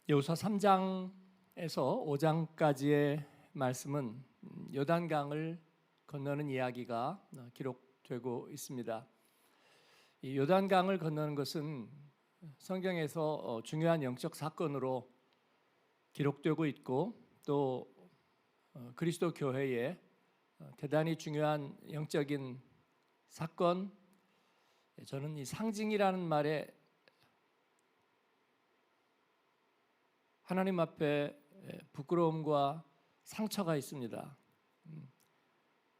여호수아 3장에서 5장까지의 말씀은 요단강을 건너는 이야기가 기록되고 있습니다. 이 요단강을 건너는 것은 성경에서 중요한 영적 사건으로 기록되고 있고 또 그리스도 교회에 대단히 중요한 영적인 사건, 저는 이 상징이라는 말에 하나님 앞에 부끄러움과 상처가 있습니다.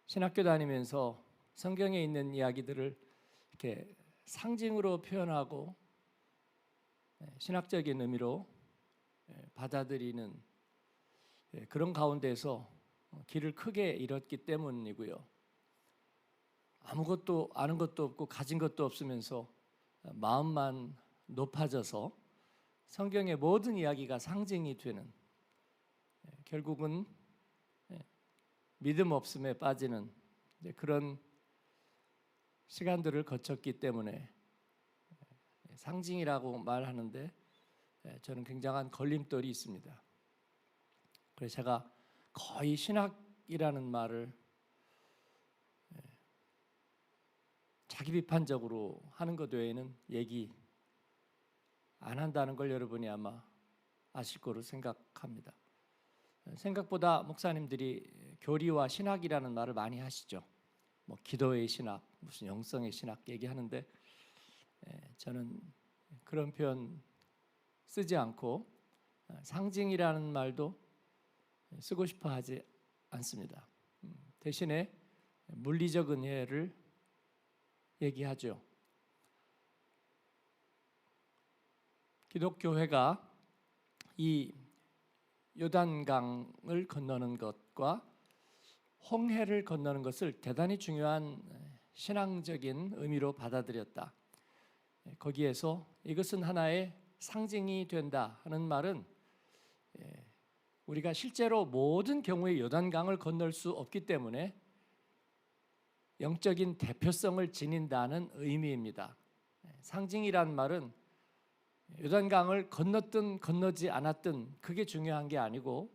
신학교 다니면서 성경에 있는 이야기들을 이렇게 상징으로 표현하고 신학적인 의미로 받아들이는 그런 가운데서 길을 크게 잃었기 때문이고요. 아무것도 아는 것도 없고 가진 것도 없으면서 마음만 높아져서 성경의 모든 이야기가 상징이 되는, 결국은 믿음 없음에 빠지는 그런 시간들을 거쳤기 때문에 상징이라고 말하는데 저는 굉장한 걸림돌이 있습니다. 그래서 제가 거의 신학이라는 말을 자기 비판적으로 하는 것 외에는 얘기 안 한다는 걸 여러분이 아마 아실 거로 생각합니다. 생각보다 목사님들이 교리와 신학이라는 말을 많이 하시죠. 뭐 기도의 신학, 무슨 영성의 신학 얘기하는데 저는 그런 표현 쓰지 않고 상징이라는 말도 쓰고 싶어 하지 않습니다. 대신에 물리적 은혜를 얘기하죠. 기독교회가 이 요단강을 건너는 것과 홍해를 건너는 것을 대단히 중요한 신앙적인 의미로 받아들였다. 거기에서 이것은 하나의 상징이 된다 하는 말은 우리가 실제로 모든 경우에 요단강을 건널 수 없기 때문에 영적인 대표성을 지닌다는 의미입니다. 상징이란 말은 요단강을 건넜든 건너지 않았든 그게 중요한 게 아니고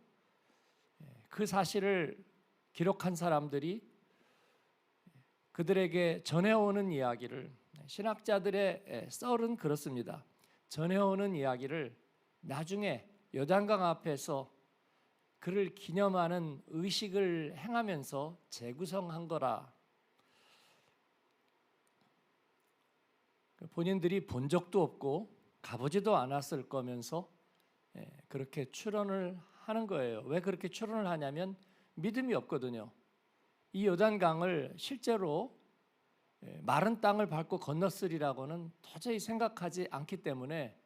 그 사실을 기록한 사람들이 그들에게 전해오는 이야기를, 신학자들의 썰은 그렇습니다. 전해오는 이야기를 나중에 요단강 앞에서 그를 기념하는 의식을 행하면서 재구성한 거라. 본인들이 본 적도 없고 가보지도 않았을 거면서 그렇게 추론을 하는 거예요. 왜 그렇게 추론을 하냐면 믿음이 없거든요. 이 요단강을 실제로 마른 땅을 밟고 건넜으리라고는 도저히 생각하지 않기 때문에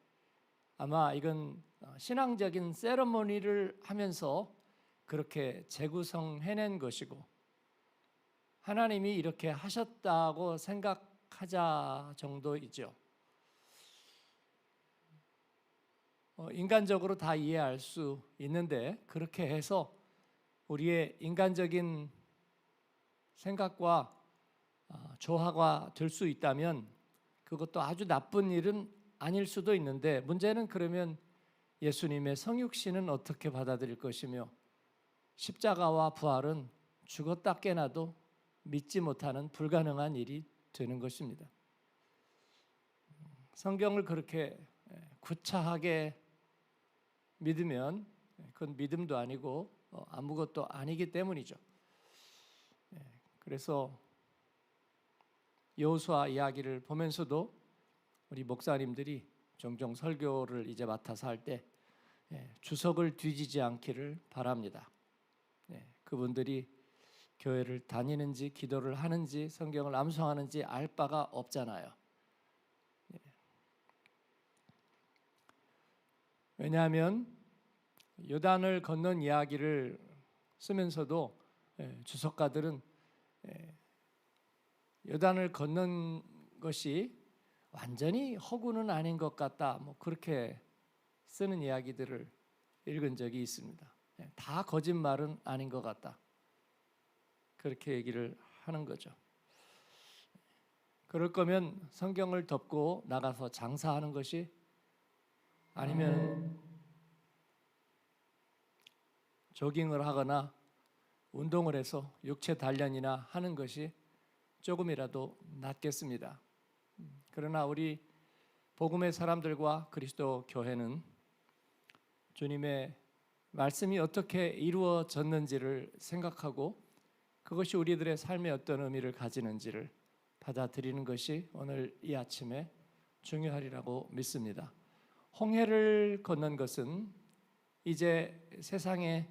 아마 이건 신앙적인 세러머니를 하면서 그렇게 재구성해낸 것이고 하나님이 이렇게 하셨다고 생각하자 정도이죠. 인간적으로 다 이해할 수 있는데 그렇게 해서 우리의 인간적인 생각과 조화가 될 수 있다면 그것도 아주 나쁜 일은 아닐 수도 있는데 문제는 그러면 예수님의 성육신은 어떻게 받아들일 것이며 십자가와 부활은 죽었다 깨나도 믿지 못하는 불가능한 일이 되는 것입니다. 성경을 그렇게 구차하게 믿으면 그건 믿음도 아니고 아무것도 아니기 때문이죠. 그래서 여호수아 이야기를 보면서도 우리 목사님들이 종종 설교를 이제 맡아서 할 때 주석을 뒤지지 않기를 바랍니다. 그분들이 교회를 다니는지 기도를 하는지 성경을 암송하는지 알 바가 없잖아요. 왜냐하면 요단을 건넌 이야기를 쓰면서도 주석가들은 요단을 건넌 것이 완전히 허구는 아닌 것 같다, 뭐 그렇게 쓰는 이야기들을 읽은 적이 있습니다. 다 거짓말은 아닌 것 같다, 그렇게 얘기를 하는 거죠. 그럴 거면 성경을 덮고 나가서 장사하는 것이, 아니면 조깅을 하거나 운동을 해서 육체 단련이나 하는 것이 조금이라도 낫겠습니다. 그러나 우리 복음의 사람들과 그리스도 교회는 주님의 말씀이 어떻게 이루어졌는지를 생각하고 그것이 우리들의 삶에 어떤 의미를 가지는지를 받아들이는 것이 오늘 이 아침에 중요하리라고 믿습니다. 홍해를 건넌 것은 이제 세상에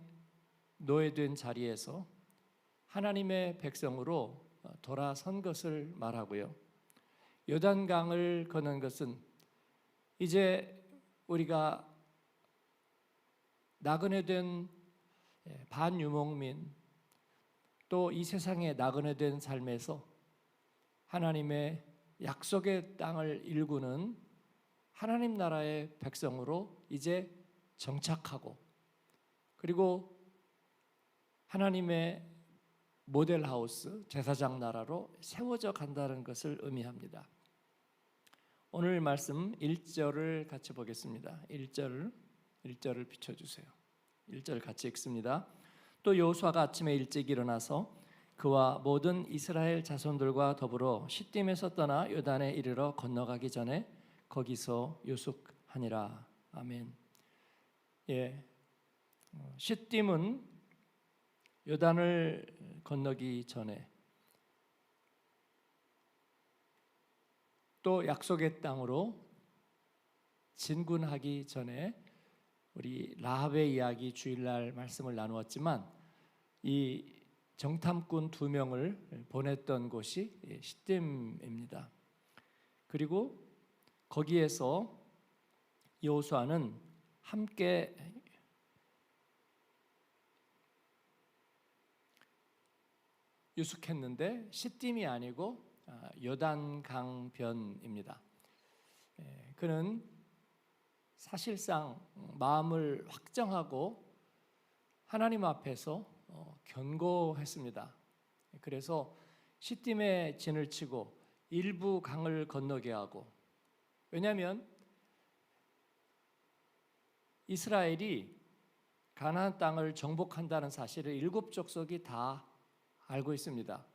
노예된 자리에서 하나님의 백성으로 돌아선 것을 말하고요. 요단강을 건넌 것은 이제 우리가 나그네 된 반유목민, 또 이 세상에 나그네 된 삶에서 하나님의 약속의 땅을 일구는 하나님 나라의 백성으로 이제 정착하고, 그리고 하나님의 모델하우스, 제사장 나라로 세워져 간다는 것을 의미합니다. 오늘 말씀 1절을 같이 보겠습니다. 1절을 비춰주세요. 1절 같이 읽습니다. 또 여호수아가 아침에 일찍 일어나서 그와 모든 이스라엘 자손들과 더불어 시딤에서 떠나 요단에 이르러 건너가기 전에 거기서 유숙하니라. 아멘. 시딤은 요단을 건너기 전에, 또 약속의 땅으로 진군하기 전에, 우리 라합의 이야기 주일날 말씀을 나누었지만 이 정탐꾼 2명을 보냈던 곳이 시딤입니다. 그리고 거기에서 여호수아는 함께 유숙했는데 시딤이 아니고 요단강변입니다. 그는 사실상 마음을 확정하고 하나님 앞에서 견고했습니다. 그래서 시딤에 진을 치고 일부 강을 건너게 하고, 왜냐하면 이스라엘이 가나안 땅을 정복한다는 사실을 7 족속이 다 알고 있습니다.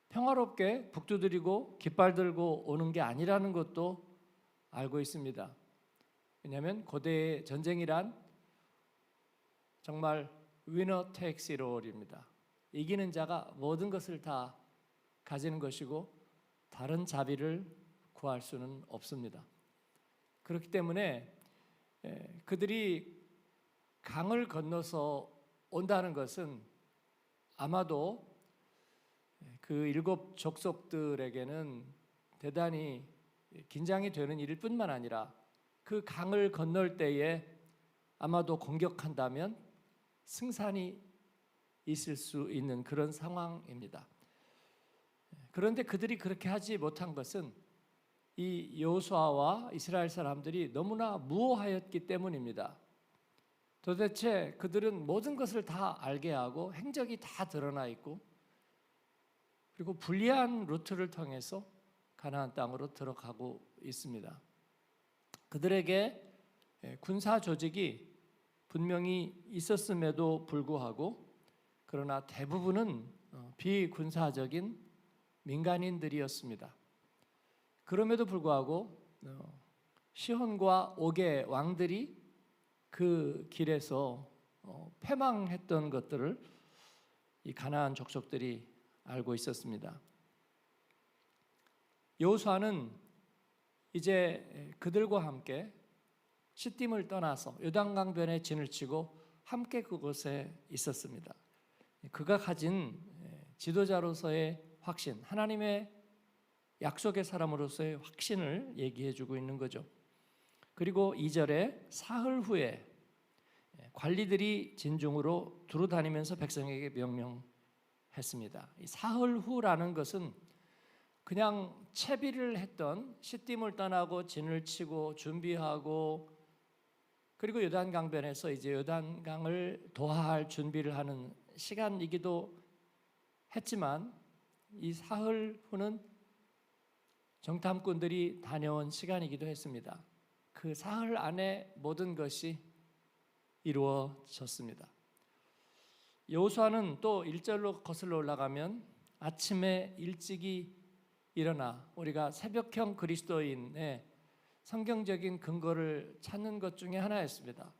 평화롭게 북두드리고 깃발 들고 오는 게 아니라는 것도 알고 있습니다. 왜냐하면 고대의 전쟁이란 정말 위너 테이크스 잇 올입니다. 이기는 자가 모든 것을 다 가지는 것이고 다른 자비를 구할 수는 없습니다. 그렇기 때문에 그들이 강을 건너서 온다는 것은 아마도 그 7 족속들에게는 대단히 긴장이 되는 일일 뿐만 아니라 그 강을 건널 때에 아마도 공격한다면 승산이 있을 수 있는 그런 상황입니다. 그런데 그들이 그렇게 하지 못한 것은 이 여호수아와 이스라엘 사람들이 너무나 무호하였기 때문입니다. 도대체 그들은 모든 것을 다 알게 하고 행적이 다 드러나 있고, 그리고 불리한 루트를 통해서 가나안 땅으로 들어가고 있습니다. 그들에게 군사 조직이 분명히 있었음에도 불구하고, 그러나 대부분은 비군사적인 민간인들이었습니다. 그럼에도 불구하고 시혼과 옥의 왕들이 그 길에서 패망했던 것들을 이 가나안 족속들이 알고 있었습니다. 여호수아는 이제 그들과 함께 시딤을 떠나서 요단강변에 진을 치고 함께 그곳에 있었습니다. 그가 가진 지도자로서의 확신, 하나님의 약속의 사람으로서의 확신을 얘기해 주고 있는 거죠. 그리고 2절에 사흘 후에 관리들이 진중으로 두루 다니면서 백성에게 명령했습니다. 이 사흘 후라는 것은 그냥 채비를 했던, 시딤을 떠나고 진을 치고 준비하고, 그리고 요단강변에서 이제 요단강을 도하할 준비를 하는 시간이기도 했지만, 이 사흘 후는 정탐꾼들이 다녀온 시간이기도 했습니다. 그 사흘 안에 모든 것이 이루어졌습니다. 여호수아는 또 1절로 거슬러 올라가면 아침에 일찍이 일어나 우리가 새벽형 그리스도인의 성경적인 근거를 찾는 것 중에 하나였습니다.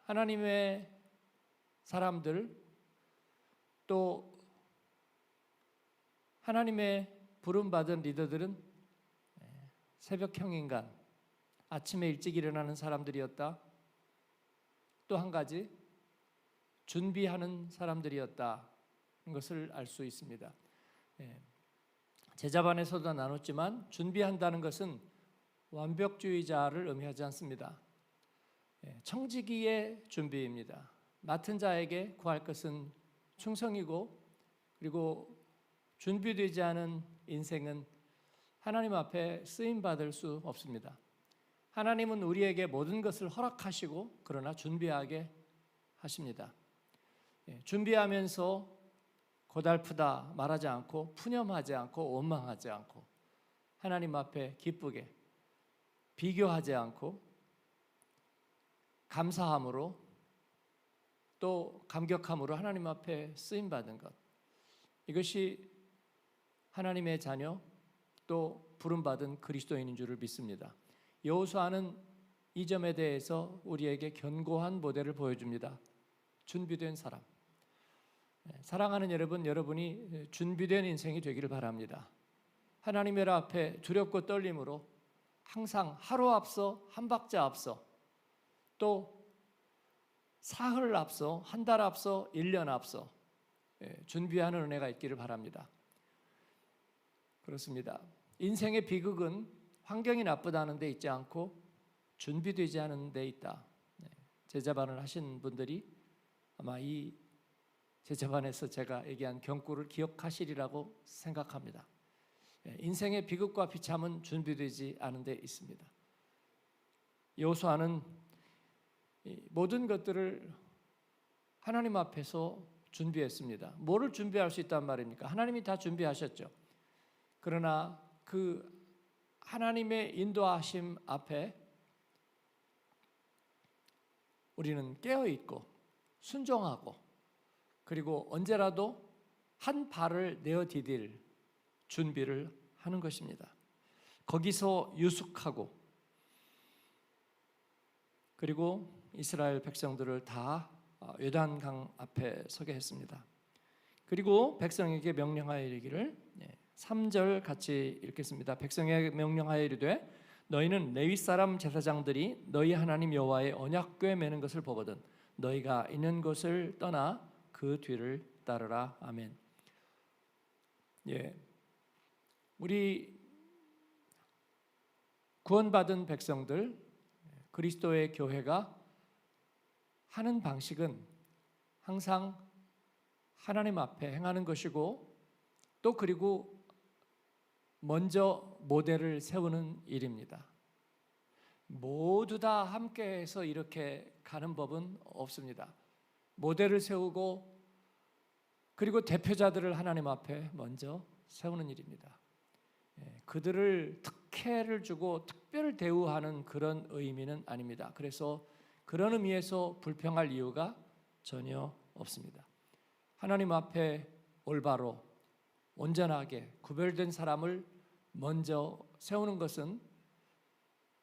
하나님의 사람들 또 하나님의 부름받은 리더들은 새벽형 인간, 아침에 일찍 일어나는 사람들이었다. 또 한 가지 준비하는 사람들이었다는 것을 알 수 있습니다. 제자반에서도 나눴지만 준비한다는 것은 완벽주의자를 의미하지 않습니다. 청지기의 준비입니다. 맡은 자에게 구할 것은 충성이고, 그리고 준비되지 않은 인생은 하나님 앞에 쓰임받을 수 없습니다. 하나님은 우리에게 모든 것을 허락하시고 그러나 준비하게 하십니다. 준비하면서 고달프다 말하지 않고, 푸념하지 않고, 원망하지 않고, 하나님 앞에 기쁘게 비교하지 않고 감사함으로 또 감격함으로 하나님 앞에 쓰임받은 것, 이것이 하나님의 자녀 또 부름받은 그리스도인인 줄을 믿습니다. 여호수아는 이 점에 대해서 우리에게 견고한 모델을 보여줍니다. 준비된 사람. 사랑하는 여러분, 여러분이 준비된 인생이 되기를 바랍니다. 하나님의 앞에 두렵고 떨림으로 항상 하루 앞서, 한 박자 앞서, 또 사흘 앞서, 한 달 앞서, 1년 앞서 준비하는 은혜가 있기를 바랍니다. 그렇습니다. 인생의 비극은 환경이 나쁘다는 데 있지 않고 준비되지 않은 데 있다. 제자반을 하신 분들이 아마 이 제자반에서 제가 얘기한 경구를 기억하시리라고 생각합니다. 인생의 비극과 비참은 준비되지 않은 데 있습니다. 여호수아는 모든 것들을 하나님 앞에서 준비했습니다. 뭐를 준비할 수 있단 말입니까? 하나님이 다 준비하셨죠. 그러나 그 하나님의 인도하심 앞에 우리는 깨어있고 순종하고, 그리고 언제라도 한 발을 내어 디딜 준비를 하는 것입니다. 거기서 유숙하고, 그리고 이스라엘 백성들을 다 요단강 앞에 서게 했습니다. 그리고 백성에게 명령하여 이르기를, 3절 같이 읽겠습니다. 백성에게 명령하여 이르되 너희는 레위 사람 제사장들이 너희 하나님 여호와의 언약궤 매는 것을 보거든 너희가 있는 곳을 떠나 그 뒤를 따르라. 아멘. 우리 구원받은 백성들, 그리스도의 교회가 하는 방식은 항상 하나님 앞에 행하는 것이고, 또 그리고 먼저 모델을 세우는 일입니다. 모두 다 함께해서 이렇게 가는 법은 없습니다. 모델을 세우고, 그리고 대표자들을 하나님 앞에 먼저 세우는 일입니다. 그들을 특혜를 주고 특별 대우하는 그런 의미는 아닙니다. 그래서 그런 의미에서 불평할 이유가 전혀 없습니다. 하나님 앞에 올바로 온전하게 구별된 사람을 먼저 세우는 것은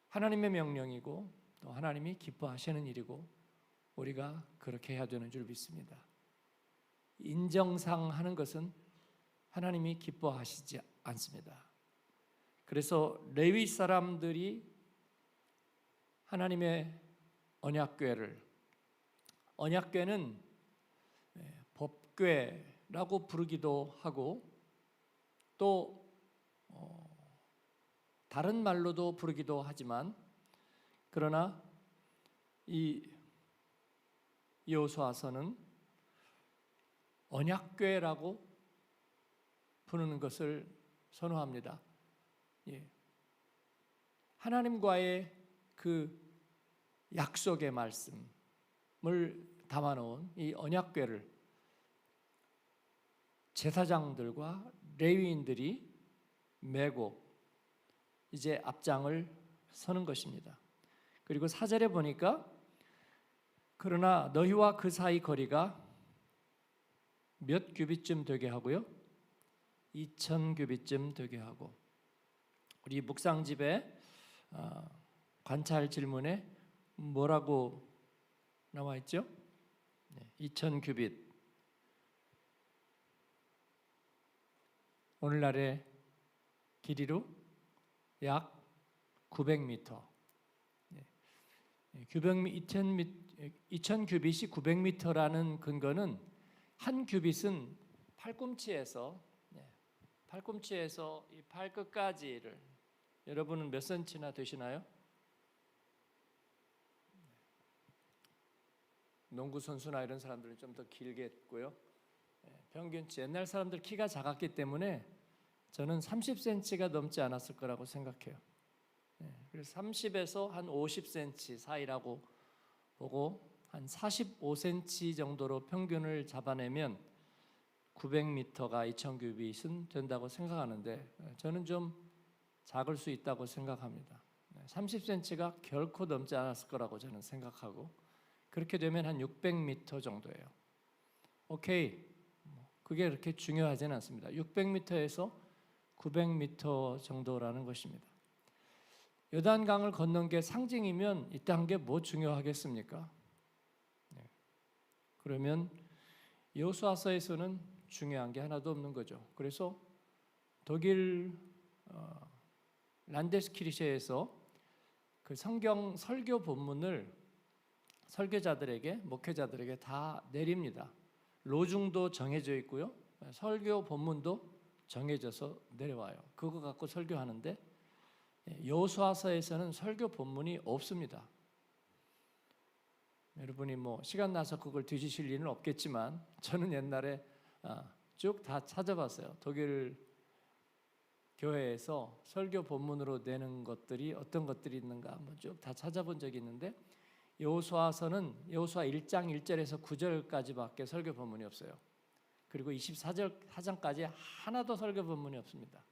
하나님의 명령이고 또 하나님이 기뻐하시는 일이고, 우리가 그렇게 해야 되는 줄 믿습니다. 인정상 하는 것은 하나님이 기뻐하시지 않습니다. 그래서 레위 사람들이 하나님의 언약궤는 법궤라고 부르기도 하고, 또 다른 말로도 부르기도 하지만, 그러나 이 여호수아서는 언약궤라고 부르는 것을 선호합니다. 하나님과의 그 약속의 말씀을 담아놓은 이 언약궤를 제사장들과 레위인들이 메고 이제 앞장을 서는 것입니다. 그리고 4절에 보니까 그러나 너희와 그 사이 거리가 몇 규빗쯤 되게 하고요? 2000 규빗쯤 되게 하고. 우리 묵상집에 관찰 질문에 뭐라고 나와 있죠? 2000 규빗. 오늘날의 길이로 약 900m. 2000 규빗이 900m라는 근거는 한 규빗은 팔꿈치에서 이 발끝까지를, 여러분은 몇 센치나 되시나요? 농구 선수나 이런 사람들은 좀 더 길겠고요. 평균치, 옛날 사람들 키가 작았기 때문에 저는 30cm가 넘지 않았을 거라고 생각해요. 그래서 30에서 한 50cm 사이라고 보고 한 45cm 정도로 평균을 잡아내면 900m가 2000 규빗은 된다고 생각하는데, 저는 좀 작을 수 있다고 생각합니다. 30cm가 결코 넘지 않았을 거라고 저는 생각하고, 그렇게 되면 한 600m 정도예요. 오케이, 그게 그렇게 중요하지는 않습니다. 600m에서 900m 정도라는 것입니다. 요단강을 건넌 게 상징이면 이딴 게 뭐 중요하겠습니까? 그러면 여호수아서에서는 중요한 게 하나도 없는 거죠. 그래서 독일 란데스키르체에서 그 성경 설교 본문을 설교자들에게, 목회자들에게 다 내립니다. 로중도 정해져 있고요, 설교 본문도 정해져서 내려와요. 그거 갖고 설교하는데 여호수아서에서는 설교 본문이 없습니다. 여러분이 뭐 시간 나서 그걸 뒤지실 일은 없겠지만, 저는 옛날에 쭉 다 찾아봤어요. 독일 교회에서 설교 본문으로 내는 것들이 어떤 것들이 있는가 한번 쭉 다 찾아본 적이 있는데, 여호수아서는 여호수아 1장 1절에서 9절까지밖에 설교 본문이 없어요. 그리고 24장까지 하나도 설교 본문이 없습니다.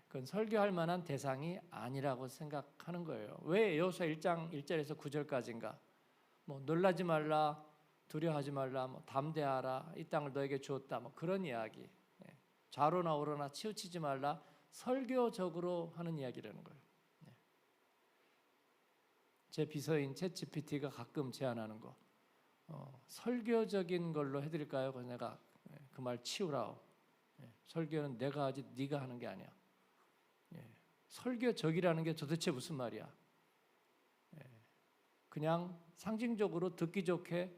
그건 설교할 만한 대상이 아니라고 생각하는 거예요. 왜 여호수아 1장 1절에서 9절까지인가? 뭐 놀라지 말라, 두려워하지 말라, 뭐 담대하라, 이 땅을 너에게 주었다, 뭐 그런 이야기. 좌로나 우로나 치우치지 말라, 설교적으로 하는 이야기라는 거예요. 제 비서인 챗GPT가 가끔 제안하는 거, 설교적인 걸로 해드릴까요? 그래서 내가 그 말 치우라오. 설교는 내가 하지 네가 하는 게 아니야. 설교적이라는 게 도대체 무슨 말이야? 그냥 상징적으로 듣기 좋게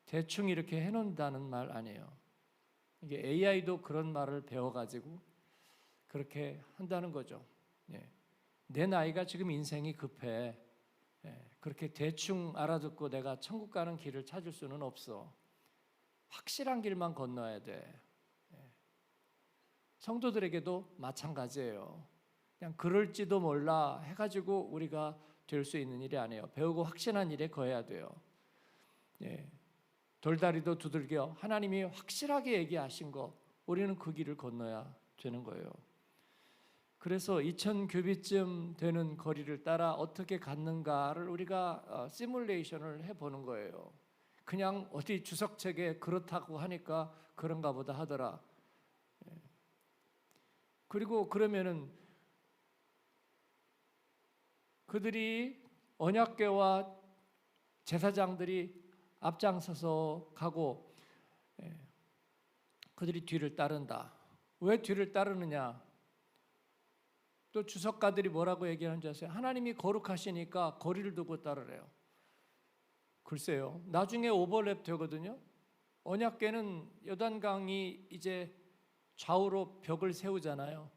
대충 이렇게 해놓는다는 말 아니에요. 이게 AI도 그런 말을 배워가지고 그렇게 한다는 거죠. 내 나이가 지금 인생이 급해. 그렇게 대충 알아듣고 내가 천국 가는 길을 찾을 수는 없어. 확실한 길만 건너야 돼. 성도들에게도 마찬가지예요. 그냥 그럴지도 몰라 해가지고 우리가 될 수 있는 일이 아니에요. 배우고 확신한 일에 거해야 돼요. 돌다리도 두들겨 하나님이 확실하게 얘기하신 거, 우리는 그 길을 건너야 되는 거예요. 그래서 2000 규빗쯤 되는 거리를 따라 어떻게 갔는가를 우리가 시뮬레이션을 해보는 거예요. 그냥 어디 주석책에 그렇다고 하니까 그런가 보다 하더라. 그리고 그러면은 그들이 언약궤와 제사장들이 앞장서서 가고 그들이 뒤를 따른다. 왜 뒤를 따르느냐? 또 주석가들이 뭐라고 얘기하는지 아세요? 하나님이 거룩하시니까 거리를 두고 따르래요. 글쎄요, 나중에 오버랩 되거든요. 언약궤는 요단강이 이제 좌우로 벽을 세우잖아요.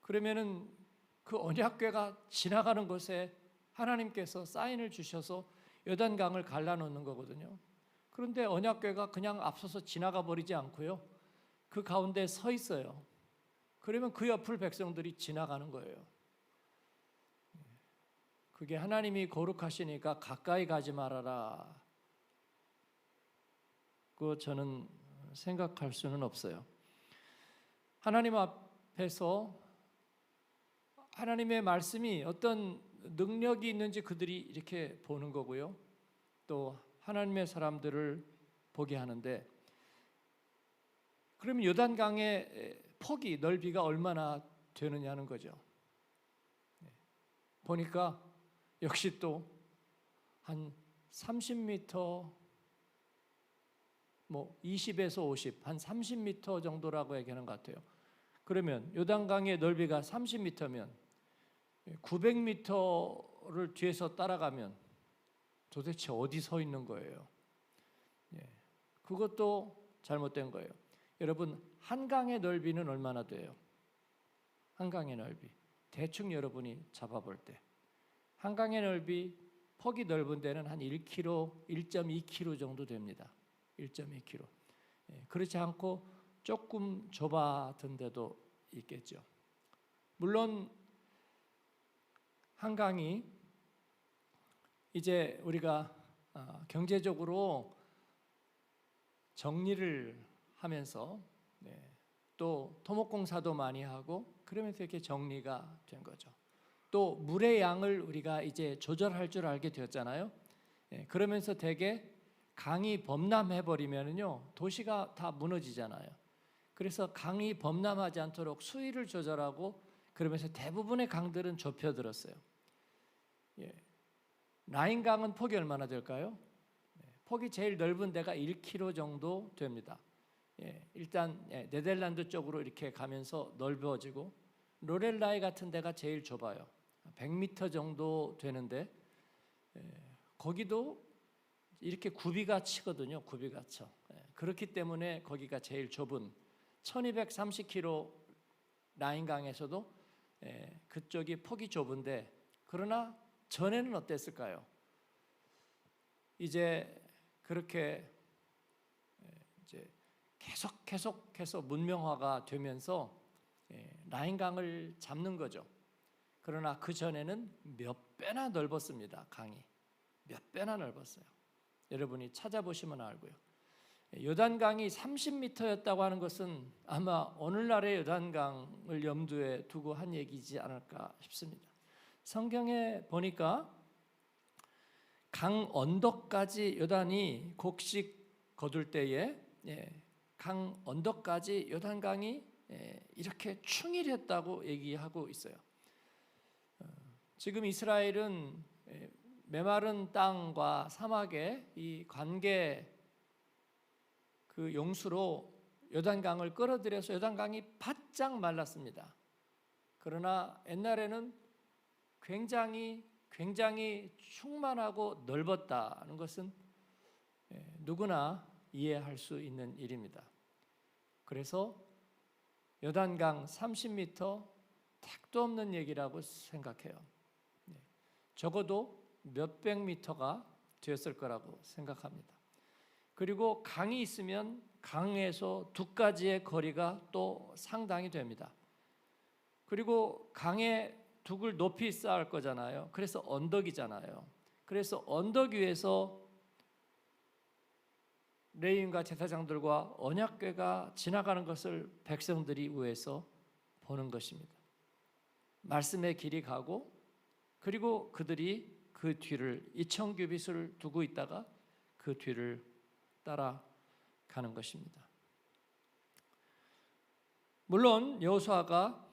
그러면은 그 언약궤가 지나가는 곳에 하나님께서 사인을 주셔서 요단강을 갈라놓는 거거든요. 그런데 언약궤가 그냥 앞서서 지나가 버리지 않고요, 그 가운데 서 있어요. 그러면 그 옆을 백성들이 지나가는 거예요. 그게 하나님이 거룩하시니까 가까이 가지 말아라, 그 저는 생각할 수는 없어요. 하나님 앞에서 하나님의 말씀이 어떤 능력이 있는지 그들이 이렇게 보는 거고요. 또 하나님의 사람들을 보게 하는데, 그러면 요단강의 폭이 넓이가 얼마나 되느냐는 거죠. 보니까 역시 또 한 30m, 뭐 20에서 50, 한 30m 정도라고 얘기하는 것 같아요. 그러면 요단강의 넓이가 30m면 900m를 뒤에서 따라가면 도대체 어디 서 있는 거예요? 그것도 잘못된 거예요. 여러분, 한강의 넓이는 얼마나 돼요? 한강의 넓이 대충 여러분이 잡아볼 때 한강의 넓이, 폭이 넓은 데는 한 1km, 1.2km 정도 됩니다. 1.2km. 그렇지 않고 조금 좁아던 데도 있겠죠. 물론 한강이 이제 우리가 경제적으로 정리를 하면서 또 토목공사도 많이 하고 그러면서 이렇게 정리가 된 거죠. 또 물의 양을 우리가 이제 조절할 줄 알게 되었잖아요. 그러면서 대개 강이 범람해 버리면요 도시가 다 무너지잖아요. 그래서 강이 범람하지 않도록 수위를 조절하고 그러면서 대부분의 강들은 좁혀들었어요. 라인강은 폭이 얼마나 될까요? 폭이 제일 넓은 데가 1km 정도 됩니다. 일단 네덜란드 쪽으로 이렇게 가면서 넓어지고 로렐라이 같은 데가 제일 좁아요. 100m 정도 되는데 거기도 이렇게 굽이가 치거든요. 굽이가 쳐. 그렇기 때문에 거기가 제일 좁은 1230km 라인강에서도 그쪽이 폭이 좁은데, 그러나 전에는 어땠을까요? 이제 그렇게 이제 계속해서 문명화가 되면서 라인강을 잡는 거죠. 그러나 그 전에는 몇 배나 넓었습니다. 강이 몇 배나 넓었어요. 여러분이 찾아보시면 알고요. 요단강이 30m였다고 하는 것은 아마 오늘날의 요단강을 염두에 두고 한 얘기지 않을까 싶습니다. 성경에 보니까 강 언덕까지 요단이 곡식 거둘 때에 강 언덕까지 요단강이 이렇게 충일했다고 얘기하고 있어요. 지금 이스라엘은 메마른 땅과 사막의 이 관계 그 용수로 요단강을 끌어들여서 요단강이 바짝 말랐습니다. 그러나 옛날에는 굉장히 충만하고 넓었다는 것은 누구나 이해할 수 있는 일입니다. 그래서 요단강 30m 택도 없는 얘기라고 생각해요. 적어도 몇백 미터가 되었을 거라고 생각합니다. 그리고 강이 있으면 강에서 두 가지의 거리가 또 상당히 됩니다. 그리고 강에 둑을 높이 쌓을 거잖아요. 그래서 언덕이잖아요. 그래서 언덕 위에서 레위인과 제사장들과 언약궤가 지나가는 것을 백성들이 위에서 보는 것입니다. 말씀의 길이 가고, 그리고 그들이 그 뒤를 2000규빗을 두고 있다가 그 뒤를 따라가는 것입니다. 물론 여호수아가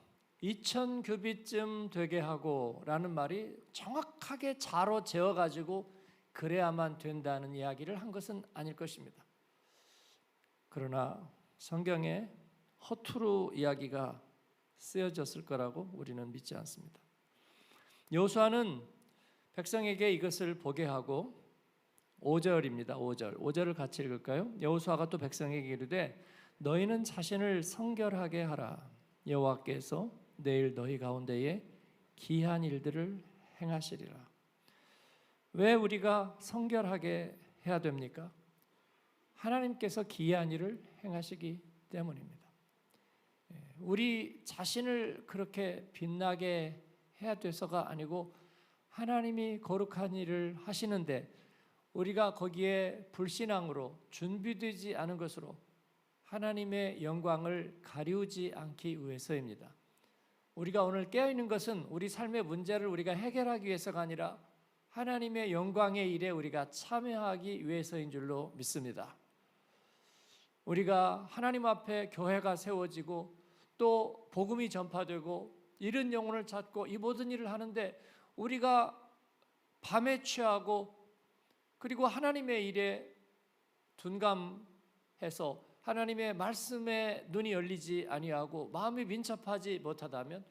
2000규빗쯤 되게 하고 라는 말이 정확하게 자로 재어가지고 그래야만 된다는 이야기를 한 것은 아닐 것입니다. 그러나 성경에 허투루 이야기가 쓰여졌을 거라고 우리는 믿지 않습니다. 여호수아는 백성에게 이것을 보게 하고 5절입니다. 5절을 같이 읽을까요? 여호수아가 또 백성에게 이르되 너희는 자신을 성결하게 하라. 여호와께서 내일 너희 가운데에 기이한 일들을 행하시리라. 왜 우리가 성결하게 해야 됩니까? 하나님께서 기이한 일을 행하시기 때문입니다. 우리 자신을 그렇게 빛나게 해야 돼서가 아니고 하나님이 거룩한 일을 하시는데 우리가 거기에 불신앙으로 준비되지 않은 것으로 하나님의 영광을 가리우지 않기 위해서입니다. 우리가 오늘 깨어있는 것은 우리 삶의 문제를 우리가 해결하기 위해서가 아니라 하나님의 영광의 일에 우리가 참여하기 위해서인 줄로 믿습니다. 우리가 하나님 앞에 교회가 세워지고 또 복음이 전파되고 이런 영혼을 찾고 이 모든 일을 하는데 우리가 밤에 취하고 그리고 하나님의 일에 둔감해서 하나님의 말씀에 눈이 열리지 아니하고 마음이 민첩하지 못하다면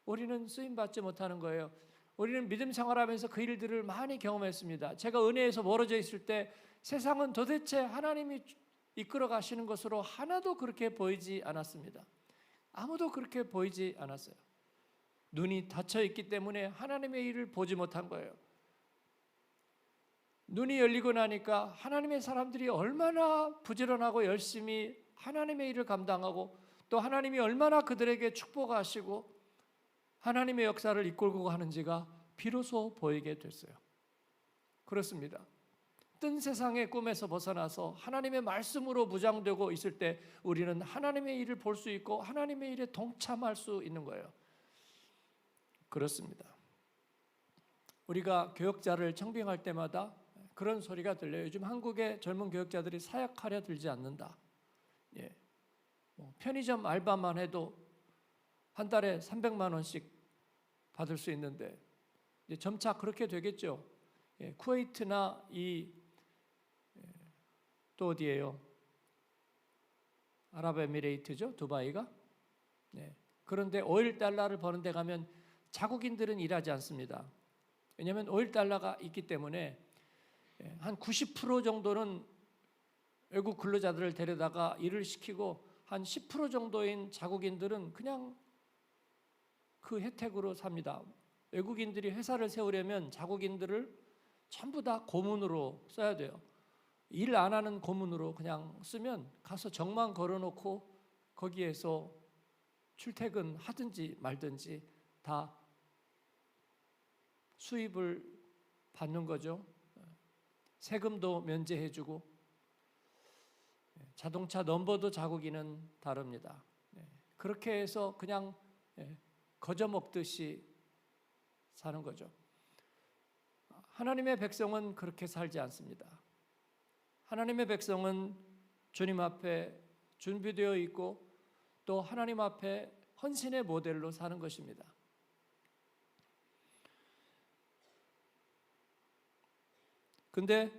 우리는 쓰임받지 못하는 거예요. 우리는 믿음 생활하면서 그 일들을 많이 경험했습니다. 제가 은혜에서 멀어져 있을 때 세상은 도대체 하나님이 이끌어 가시는 것으로 하나도 그렇게 보이지 않았습니다. 아무도 그렇게 보이지 않았어요. 눈이 닫혀 있기 때문에 하나님의 일을 보지 못한 거예요. 눈이 열리고 나니까 하나님의 사람들이 얼마나 부지런하고 열심히 하나님의 일을 감당하고 또 하나님이 얼마나 그들에게 축복하시고 하나님의 역사를 이끌고 하는지가 비로소 보이게 됐어요. 그렇습니다. 뜬 세상의 꿈에서 벗어나서 하나님의 말씀으로 무장되고 있을 때 우리는 하나님의 일을 볼 수 있고 하나님의 일에 동참할 수 있는 거예요. 그렇습니다. 우리가 교역자를 청빙할 때마다 그런 소리가 들려요. 요즘 한국의 젊은 교역자들이 사역하려 들지 않는다. 편의점 알바만 해도 한 달에 300만 원씩 받을 수 있는데 이제 점차 그렇게 되겠죠. 쿠웨이트나 또 어디예요? 아랍에미레이트죠, 두바이가. 그런데 오일 달러를 버는 데 가면 자국인들은 일하지 않습니다. 왜냐하면 오일 달러가 있기 때문에 한 90% 정도는 외국 근로자들을 데려다가 일을 시키고 한 10% 정도인 자국인들은 그냥 그 혜택으로 삽니다. 외국인들이 회사를 세우려면 자국인들을 전부 다 고문으로 써야 돼요. 일 안 하는 고문으로 그냥 쓰면 가서 정만 걸어놓고 거기에서 출퇴근 하든지 말든지 다 수입을 받는 거죠. 세금도 면제해주고 자동차 넘버도 자국인은 다릅니다. 그렇게 해서 그냥 거저 먹듯이 사는 거죠. 하나님의 백성은 그렇게 살지 않습니다. 하나님의 백성은 주님 앞에 준비되어 있고 또 하나님 앞에 헌신의 모델로 사는 것입니다. 근데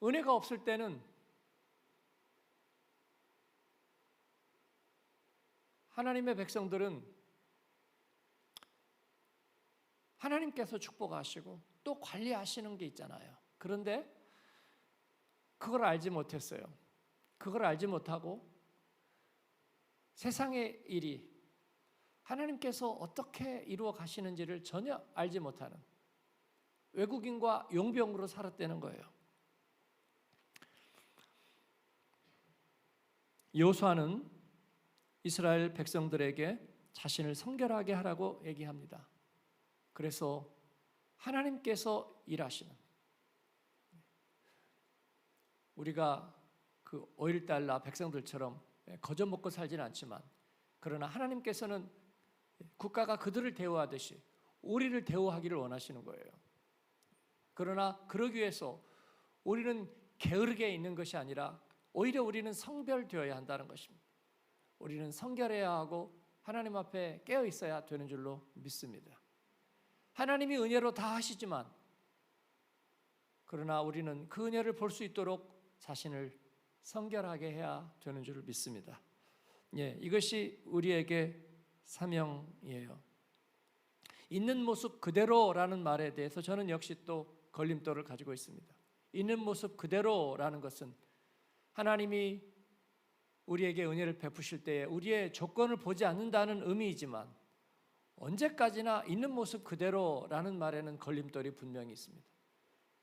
은혜가 없을 때는 하나님의 백성들은 하나님께서 축복하시고 또 관리하시는 게 있잖아요. 그런데 그걸 알지 못했어요. 그걸 알지 못하고 세상의 일이 하나님께서 어떻게 이루어 가시는지를 전혀 알지 못하는 외국인과 용병으로 살았다는 거예요. 여호수아는 이스라엘 백성들에게 자신을 성결하게 하라고 얘기합니다. 그래서 하나님께서 일하시는, 우리가 그 오일 달러 백성들처럼 거저 먹고 살지는 않지만 그러나 하나님께서는 국가가 그들을 대우하듯이 우리를 대우하기를 원하시는 거예요. 그러나 그러기 위해서 우리는 게으르게 있는 것이 아니라 오히려 우리는 성별되어야 한다는 것입니다. 우리는 성결해야 하고 하나님 앞에 깨어 있어야 되는 줄로 믿습니다. 하나님이 은혜로 다 하시지만 그러나 우리는 그 은혜를 볼 수 있도록 자신을 성결하게 해야 되는 줄 믿습니다. 이것이 우리에게 사명이에요. 있는 모습 그대로라는 말에 대해서 저는 역시 또 걸림돌을 가지고 있습니다. 있는 모습 그대로라는 것은 하나님이 우리에게 은혜를 베푸실 때에 우리의 조건을 보지 않는다는 의미이지만 언제까지나 있는 모습 그대로라는 말에는 걸림돌이 분명히 있습니다.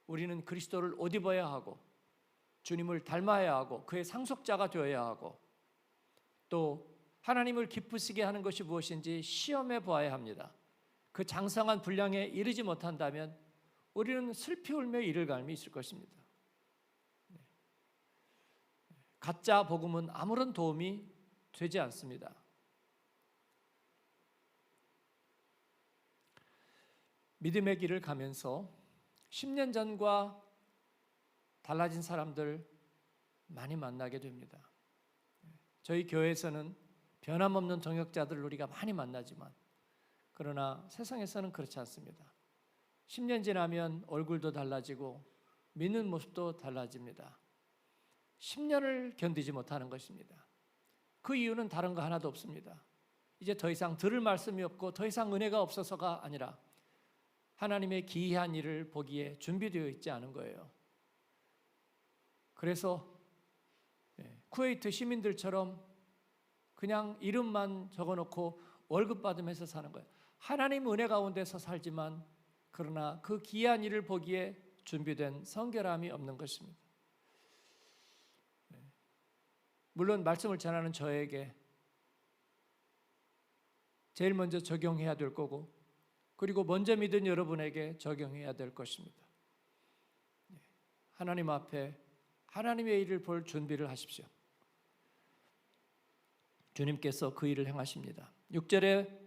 우리는 그리스도를 옷 입어야 하고 주님을 닮아야 하고 그의 상속자가 되어야 하고 또 하나님을 기쁘시게 하는 것이 무엇인지 시험해 보아야 합니다. 그 장성한 분량에 이르지 못한다면 우리는 슬피 울며 이를 갈미 있을 것입니다. 가짜 복음은 아무런 도움이 되지 않습니다. 믿음의 길을 가면서 10년 전과 달라진 사람들 많이 만나게 됩니다. 저희 교회에서는 변함없는 동역자들을 우리가 많이 만나지만 그러나 세상에서는 그렇지 않습니다. 10년 지나면 얼굴도 달라지고 믿는 모습도 달라집니다. 10년을 견디지 못하는 것입니다. 그 이유는 다른 거 하나도 없습니다. 이제 더 이상 들을 말씀이 없고 더 이상 은혜가 없어서가 아니라 하나님의 기이한 일을 보기에 준비되어 있지 않은 거예요. 그래서 쿠웨이트 시민들처럼 그냥 이름만 적어놓고 월급 받으면서 사는 거예요. 하나님 은혜 가운데서 살지만 그러나 그 기이한 일을 보기에 준비된 성결함이 없는 것입니다. 물론 말씀을 전하는 저에게 제일 먼저 적용해야 될 거고 그리고 먼저 믿은 여러분에게 적용해야 될 것입니다. 하나님 앞에 하나님의 일을 볼 준비를 하십시오. 주님께서 그 일을 행하십니다. 6절에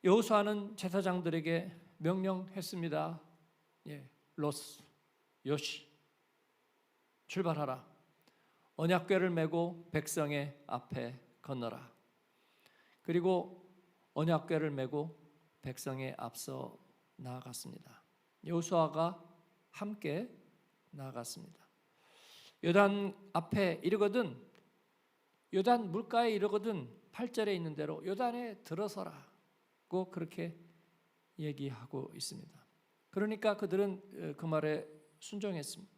여호수아는 제사장들에게 명령했습니다. 로스, 요시, 출발하라. 언약궤를 메고 백성의 앞에 건너라. 그리고 언약궤를 메고 백성의 앞서 나아갔습니다. 여호수아가 함께 나아갔습니다. 요단 앞에 이르거든, 요단 물가에 이르거든 8절에 있는 대로 요단에 들어서라고 그렇게 얘기하고 있습니다. 그러니까 그들은 그 말에 순종했습니다.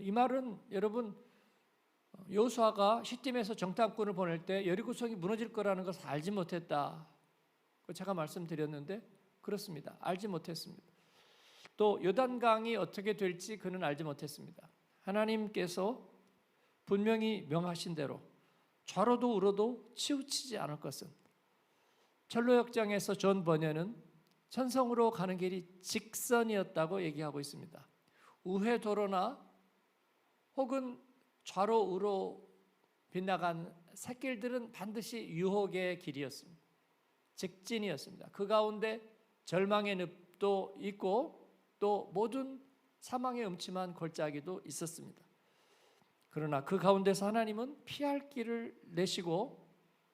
이 말은 여러분 여호수아가 시딤에서 정탐꾼을 보낼 때 여리고성이 무너질 거라는 것을 알지 못했다. 제가 말씀드렸는데 그렇습니다. 알지 못했습니다. 또 요단강이 어떻게 될지 그는 알지 못했습니다. 하나님께서 분명히 명하신 대로 좌로도 우로도 치우치지 않을 것은 철로역정에서 존 버녀는 천성으로 가는 길이 직선이었다고 얘기하고 있습니다. 우회도로나 혹은 좌로 우로 빗나간 샛길들은 반드시 유혹의 길이었습니다. 직진이었습니다. 그 가운데 절망의 늪도 있고 또 모든 사망의 음침한 골짜기도 있었습니다. 그러나 그 가운데서 하나님은 피할 길을 내시고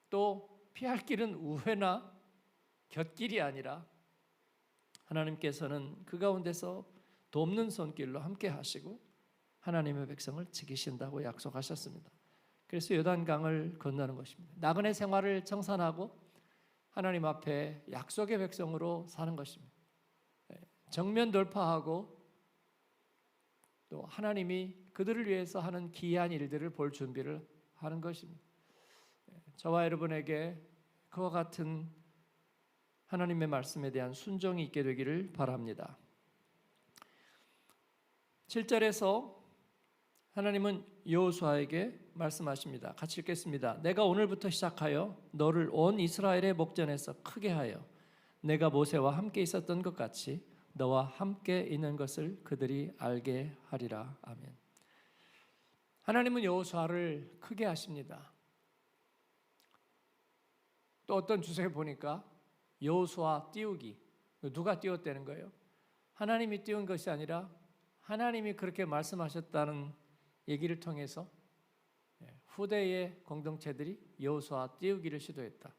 또 피할 길은 우회나 곁길이 아니라 하나님께서는 그 가운데서 돕는 손길로 함께 하시고 하나님의 백성을 지키신다고 약속하셨습니다. 그래서 요단강을 건너는 것입니다. 나그네 생활을 청산하고 하나님 앞에 약속의 백성으로 사는 것입니다. 정면 돌파하고 또 하나님이 그들을 위해서 하는 기이한 일들을 볼 준비를 하는 것입니다. 저와 여러분에게 그와 같은 하나님의 말씀에 대한 순종이 있게 되기를 바랍니다. 7절에서 하나님은 여호수아에게 말씀하십니다. 같이 읽겠습니다. 내가 오늘부터 시작하여 너를 온 이스라엘의 목전에서 크게 하여 내가 모세와 함께 있었던 것 같이 너와 함께 있는 것을 그들이 알게 하리라. 아멘. 하나님은 여호수아를 크게 하십니다. 또 어떤 주석에 보니까 여호수아 띄우기, 누가 띄웠다는 거예요? 하나님이 띄운 것이 아니라 하나님이 그렇게 말씀하셨다는 얘기를 통해서 후대의 공동체들이 여호수아 띄우기를 시도했다.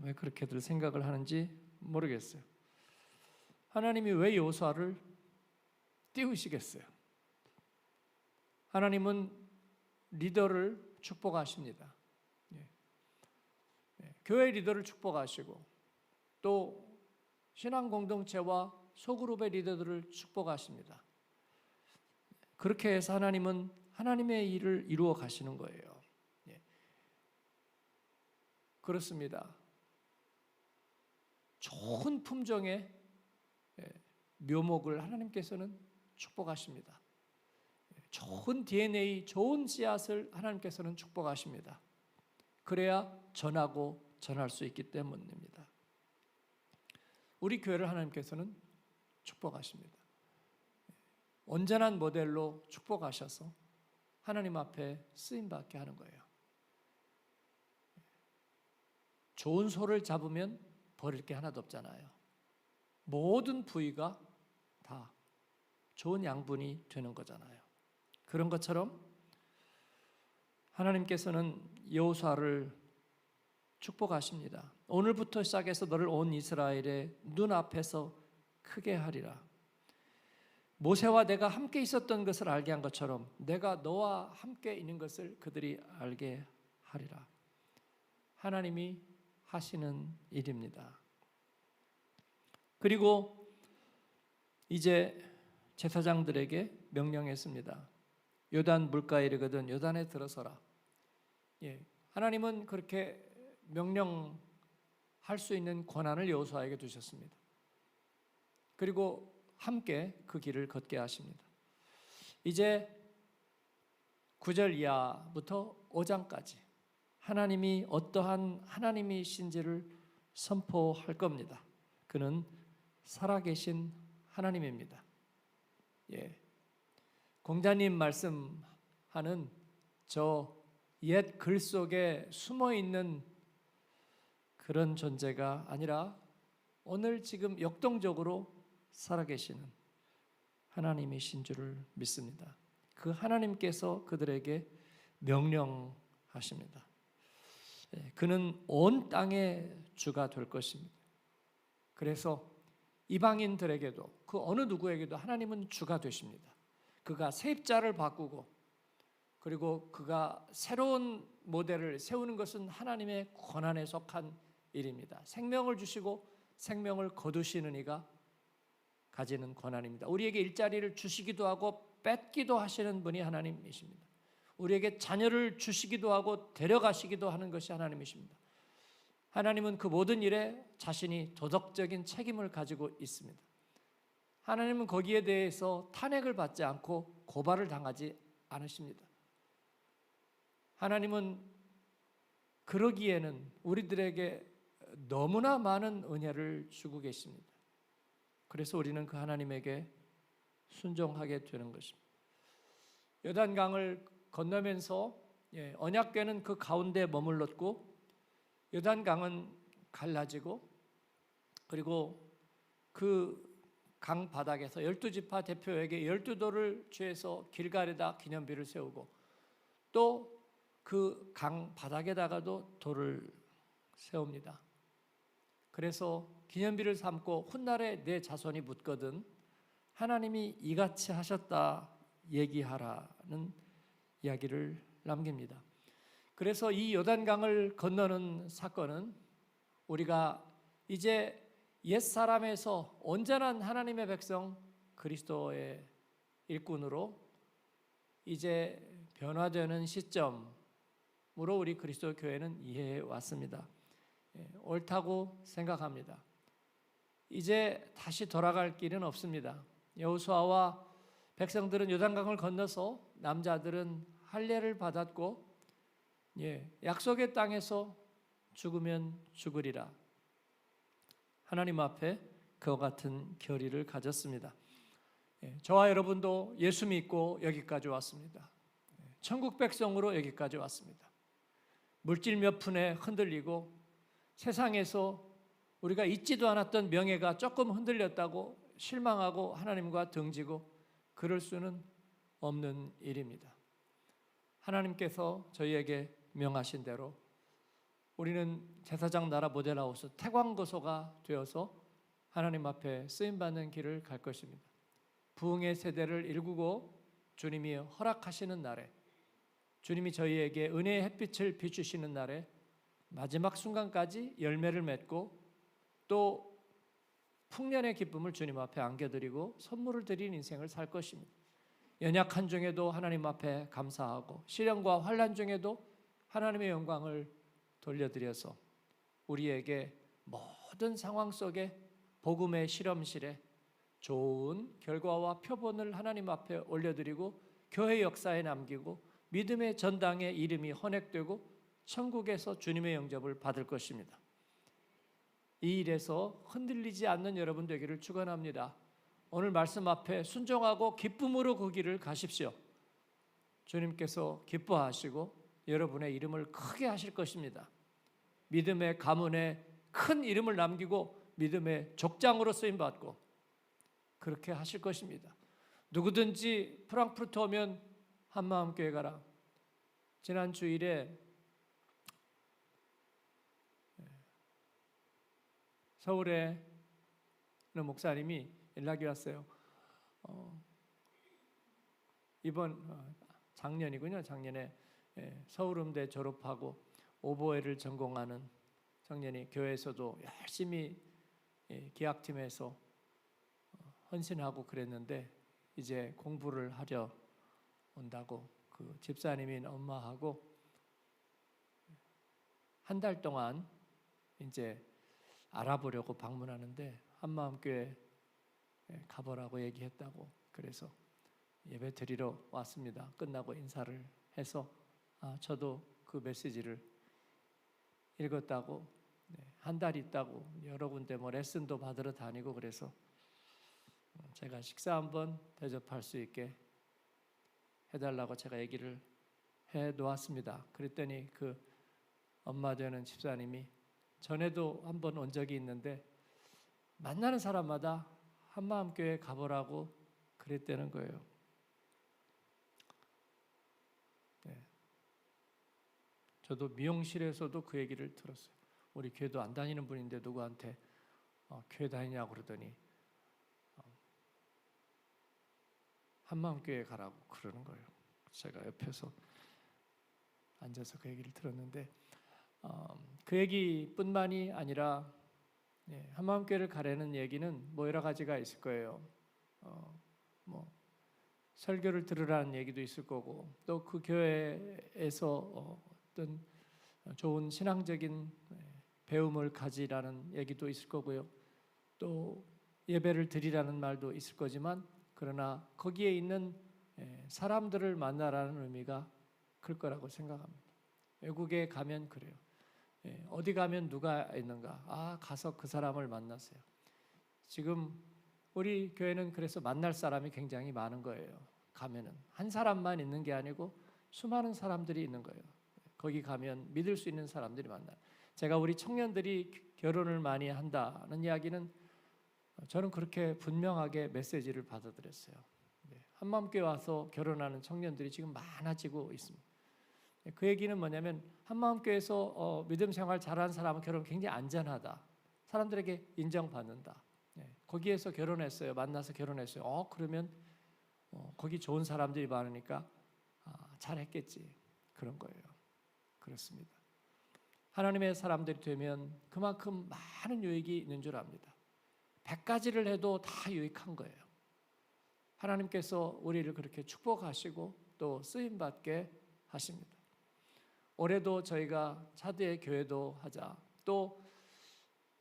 왜 그렇게들 생각을 하는지 모르겠어요. 하나님이 왜 여호수아를 띄우시겠어요? 하나님은 리더를 축복하십니다. 교회 리더를 축복하시고 또 신앙 공동체와 소그룹의 리더들을 축복하십니다. 그렇게 해서 하나님은 하나님의 일을 이루어 가시는 거예요. 그렇습니다. 좋은 품종의 묘목을 하나님께서는 축복하십니다. 좋은 DNA, 좋은 씨앗을 하나님께서는 축복하십니다. 그래야 전하고 전할 수 있기 때문입니다. 우리 교회를 하나님께서는 축복하십니다. 온전한 모델로 축복하셔서 하나님 앞에 쓰임받게 하는 거예요. 좋은 소를 잡으면 버릴 게 하나도 없잖아요. 모든 부위가 다 좋은 양분이 되는 거잖아요. 그런 것처럼 하나님께서는 여호수아를 축복하십니다. 오늘부터 시작해서 너를 온 이스라엘의 눈앞에서 크게 하리라. 모세와 내가 함께 있었던 것을 알게 한 것처럼 내가 너와 함께 있는 것을 그들이 알게 하리라. 하나님이 하시는 일입니다. 그리고 이제 제사장들에게 명령했습니다. 요단 물가에 이르거든 요단에 들어서라. 하나님은 그렇게 명령할 수 있는 권한을 여호수아에게 두셨습니다. 그리고 함께 그 길을 걷게 하십니다. 이제 9절 이하부터 5장까지 하나님이 어떠한 하나님이신지를 선포할 겁니다. 그는 살아계신 하나님입니다. 공자님 말씀하는 저 옛 글 속에 숨어있는 그런 존재가 아니라 오늘 지금 역동적으로 살아계시는 하나님이신 줄을 믿습니다. 그 하나님께서 그들에게 명령하십니다. 그는 온 땅의 주가 될 것입니다. 그래서 이방인들에게도 그 어느 누구에게도 하나님은 주가 되십니다. 그가 세입자를 바꾸고 그리고 그가 새로운 모델을 세우는 것은 하나님의 권한에 속한 일입니다. 생명을 주시고 생명을 거두시는 이가 가지는 권한입니다. 우리에게 일자리를 주시기도 하고 뺏기도 하시는 분이 하나님이십니다. 우리에게 자녀를 주시기도 하고 데려가시기도 하는 것이 하나님이십니다. 하나님은 그 모든 일에 자신이 도덕적인 책임을 가지고 있습니다. 하나님은 거기에 대해서 탄핵을 받지 않고 고발을 당하지 않으십니다. 하나님은 그러기에는 우리들에게 너무나 많은 은혜를 주고 계십니다. 그래서 우리는 그 하나님에게 순종하게 되는 것입니다. 요단강을 건너면서 언약궤는 그 가운데 머물렀고 요단강은 갈라지고 그리고 그 강 바닥에서 12지파 대표에게 12돌을 죄서 길갈에다 기념비를 세우고 또 그 강 바닥에다가도 돌을 세웁니다. 그래서 기념비를 삼고 훗날에 내 자손이 묻거든 하나님이 이같이 하셨다 얘기하라는 이야기를 남깁니다. 그래서 이 요단강을 건너는 사건은 우리가 이제 옛사람에서 온전한 하나님의 백성 그리스도의 일꾼으로 이제 변화되는 시점으로 우리 그리스도 교회는 이해해 왔습니다. 옳다고 생각합니다. 이제 다시 돌아갈 길은 없습니다. 여호수아와 백성들은 요단강을 건너서 남자들은 할례를 받았고 약속의 땅에서 죽으면 죽으리라. 하나님 앞에 그와 같은 결의를 가졌습니다. 저와 여러분도 예수 믿고 여기까지 왔습니다. 천국 백성으로 여기까지 왔습니다. 물질 몇 푼에 흔들리고 세상에서 우리가 잊지도 않았던 명예가 조금 흔들렸다고 실망하고 하나님과 등지고 그럴 수는 없는 일입니다. 하나님께서 저희에게 명하신 대로 우리는 제사장 나라 모델하우스 태광거소가 되어서 하나님 앞에 쓰임받는 길을 갈 것입니다. 부흥의 세대를 일구고 주님이 허락하시는 날에 주님이 저희에게 은혜의 햇빛을 비추시는 날에 마지막 순간까지 열매를 맺고 또 풍년의 기쁨을 주님 앞에 안겨드리고 선물을 드린 인생을 살 것입니다. 연약한 중에도 하나님 앞에 감사하고 시련과 환난 중에도 하나님의 영광을 돌려드려서 우리에게 모든 상황 속에 복음의 실험실에 좋은 결과와 표본을 하나님 앞에 올려드리고 교회 역사에 남기고 믿음의 전당에 이름이 헌액되고 천국에서 주님의 영접을 받을 것입니다. 이 일에서 흔들리지 않는 여러분 되기를 축원합니다. 오늘 말씀 앞에 순종하고 기쁨으로 그 길을 가십시오. 주님께서 기뻐하시고 여러분의 이름을 크게 하실 것입니다. 믿음의 가문에 큰 이름을 남기고 믿음의 족장으로 쓰임 받고 그렇게 하실 것입니다. 누구든지 프랑크푸르트 오면 한마음교회 가라. 지난 주일에 서울에 있는 목사님이 연락이 왔어요. 이번 작년이군요. 작년에 서울음대 졸업하고 오보에를 전공하는 청년이 교회에서도 열심히 기악팀에서 헌신하고 그랬는데 이제 공부를 하려 온다고 그 집사님인 엄마하고 한 달 동안 이제 알아보려고 방문하는데 한마음교회 가보라고 얘기했다고. 그래서 예배 드리러 왔습니다. 끝나고 인사를 해서 저도 그 메시지를 읽었다고, 한 달 있다고 여러 군데 레슨도 받으러 다니고 그래서 제가 식사 한번 대접할 수 있게 해달라고 제가 얘기를 해 놓았습니다. 그랬더니 그 엄마 되는 집사님이 전에도 한번 온 적이 있는데 만나는 사람마다 한마음교회 가보라고 그랬다는 거예요. 저도 미용실에서도 그 얘기를 들었어요. 우리 교회도 안 다니는 분인데 누구한테 교회 다니냐고 그러더니 한마음교회 가라고 그러는 거예요. 제가 옆에서 앉아서 그 얘기를 들었는데 그 얘기뿐만이 아니라 한마음교회를 가라는 얘기는 여러 가지가 있을 거예요. 설교를 들으라는 얘기도 있을 거고 또 그 교회에서 어떤 좋은 신앙적인 배움을 가지라는 얘기도 있을 거고요. 또 예배를 드리라는 말도 있을 거지만 그러나 거기에 있는 사람들을 만나라는 의미가 클 거라고 생각합니다. 외국에 가면 그래요. 어디 가면 누가 있는가? 가서 그 사람을 만나세요. 지금 우리 교회는 그래서 만날 사람이 굉장히 많은 거예요. 가면은 한 사람만 있는 게 아니고 수많은 사람들이 있는 거예요. 거기 가면 믿을 수 있는 사람들이 만나요. 제가 우리 청년들이 결혼을 많이 한다는 이야기는 저는 그렇게 분명하게 메시지를 받아들였어요. 한마음교회 와서 결혼하는 청년들이 지금 많아지고 있습니다. 그 얘기는 뭐냐면 한마음교회에서 믿음 생활 잘하는 사람은 결혼 굉장히 안전하다. 사람들에게 인정받는다. 거기에서 결혼했어요. 만나서 결혼했어요. 그러면 거기 좋은 사람들이 많으니까 잘했겠지. 그런 거예요. 그렇습니다. 하나님의 사람들이 되면 그만큼 많은 유익이 있는 줄 압니다. 100가지를 해도 다 유익한 거예요. 하나님께서 우리를 그렇게 축복하시고 또 쓰임받게 하십니다. 올해도 저희가 차드의 교회도 하자, 또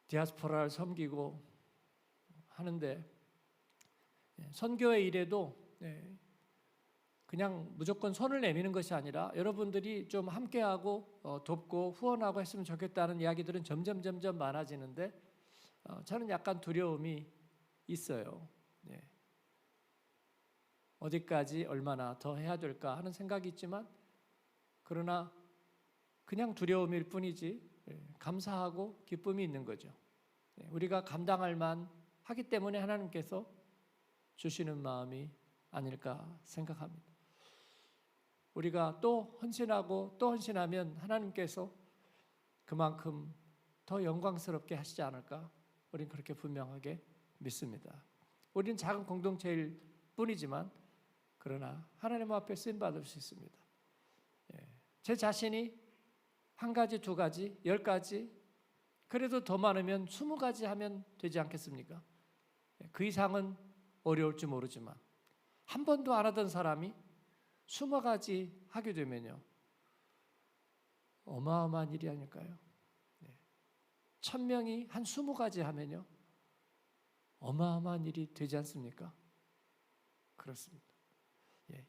디아스포라를 섬기고 하는데 선교의 일에도 그냥 무조건 손을 내미는 것이 아니라 여러분들이 좀 함께하고 돕고 후원하고 했으면 좋겠다는 이야기들은 점점 많아지는데 저는 약간 두려움이 있어요. 어디까지 얼마나 더 해야 될까 하는 생각이 있지만 그러나 그냥 두려움일 뿐이지 감사하고 기쁨이 있는 거죠. 우리가 감당할 만 하기 때문에 하나님께서 주시는 마음이 아닐까 생각합니다. 우리가 또 헌신하고 또 헌신하면 하나님께서 그만큼 더 영광스럽게 하시지 않을까? 우리는 그렇게 분명하게 믿습니다. 우리는 작은 공동체일 뿐이지만 그러나 하나님 앞에 쓰임받을 수 있습니다. 제 자신이 한 가지, 두 가지, 10가지, 그래도 더 많으면 20가지 하면 되지 않겠습니까? 그 이상은 어려울지 모르지만 한 번도 안 하던 사람이 20가지 하게 되면요 어마어마한 일이 아닐까요? 1000명이 한 20가지 하면요 어마어마한 일이 되지 않습니까? 그렇습니다.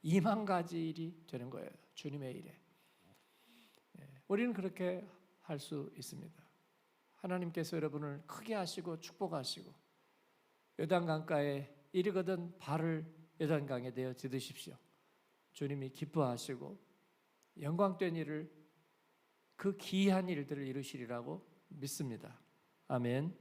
2만 가지 일이 되는 거예요. 주님의 일에. 우리는 그렇게 할 수 있습니다. 하나님께서 여러분을 크게 하시고 축복하시고 요단강가에 이르거든 발을 요단강에 내어 디디십시오. 주님이 기뻐하시고 영광된 일을, 그 기이한 일들을 이루시리라고 믿습니다. 아멘.